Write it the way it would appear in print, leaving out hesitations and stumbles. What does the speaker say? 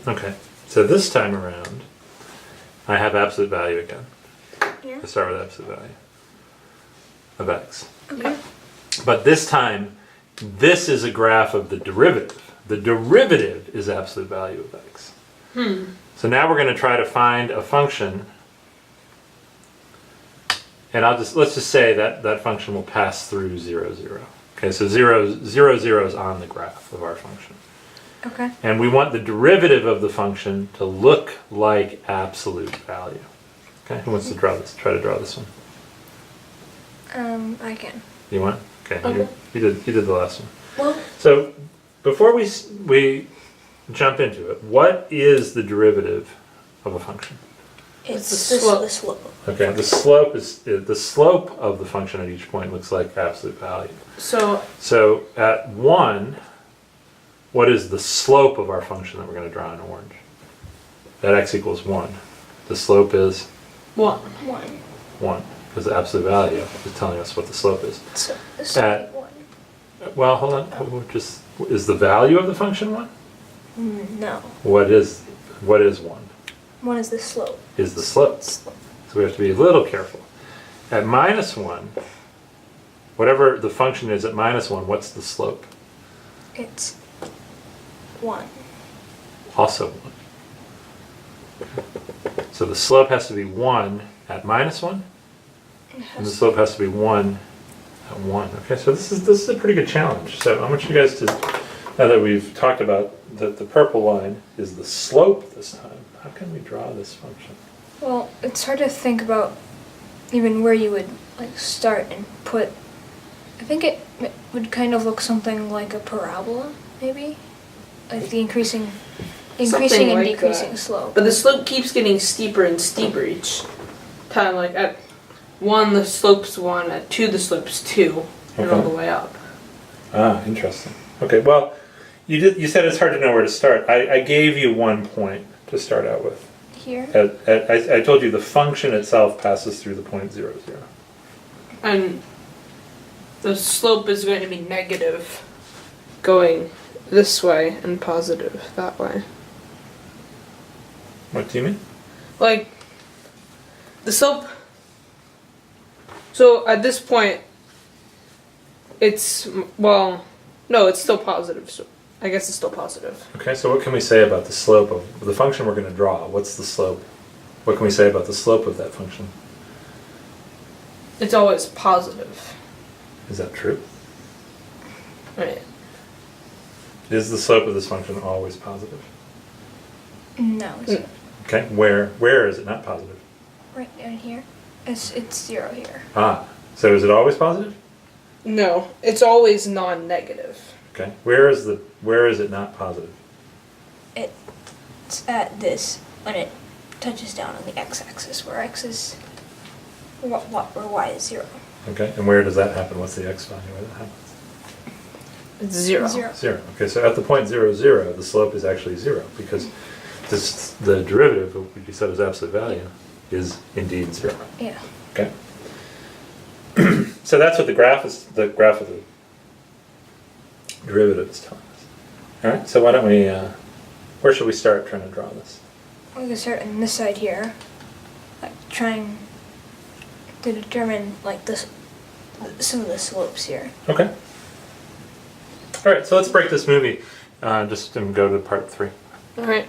Okay, so this time around, I have absolute value again. Yeah. I start with absolute value of x. Okay. But this time, this is a graph of the derivative. The derivative is absolute value of x. So now we're going to try to find a function, and let's just say that that function will pass through 0, 0. Okay, so 0, 0, 0 is on the graph of our function. Okay. And we want the derivative of the function to look like absolute value. Okay, who wants to draw this? Try to draw this one. I can. You want? Okay, Okay. you did the last one. Well, So before we jump into it, what is the derivative of a function? it's the slope. the slope. Okay, the slope of the function at each point looks like absolute value. So So at 1, what is the slope of our function that we're going to draw in orange? At x equals 1. The slope is 1. 1. 1, because the absolute value is telling us what the slope is. So this At- is 1. Well, hold on. Is the value of the function 1? No. What is 1? 1 is the slope. Is the slope. Slope. So we have to be a little careful. At -1, whatever the function is at -1, what's the slope? It's 1. Also 1. So the slope has to be 1 at -1, and the slope has to be 1 at 1. Okay, so this is a pretty good challenge. So I want you guys to, now that we've talked about that the purple line is the slope this time, how can we draw this function? Well, it's hard to think about even where you would like start and put. I think it would kind of look something like a parabola, maybe, like the increasing Something and like decreasing that. slope. But the slope keeps getting steeper and steeper each time. Like at 1, the slope's 1. At 2, the slope's 2, and all Okay. the way up. Ah, interesting. Okay, well, you said it's hard to know where to start. I gave you 1 point to start out with. Here. I told you the function itself passes through the point 0, 0. And the slope is going to be negative going this way and positive that way. What do you mean? Like, the slope. So at this point, it's, well, no, it's still positive. So I guess it's still positive. Okay, so what can we say about the slope of the function we're going to draw? What's the slope? What can we say about the slope of that function? It's always positive. Is that true? Right. Is the slope of this function always positive? No, it's Okay, where is it not positive? right down here. It's 0 here. Ah, so is it always positive? No, it's always non-negative. Okay, where is it not positive? It's at this when it touches down on the x-axis, where x is where y is 0. Okay, and where does that happen? What's the x value where that happens? It's 0. 0. 0. Okay, so at the point 0, 0, the slope is actually 0 because the derivative, which you said is absolute value, is indeed 0. Yeah. Okay. So that's what the graph of the derivative is telling us. All right. So why don't we? Where should we start trying to draw this? We can start on this side here, like trying to determine like some of the slopes here. Okay. All right. So let's break this movie. Just and go to part 3. Alright.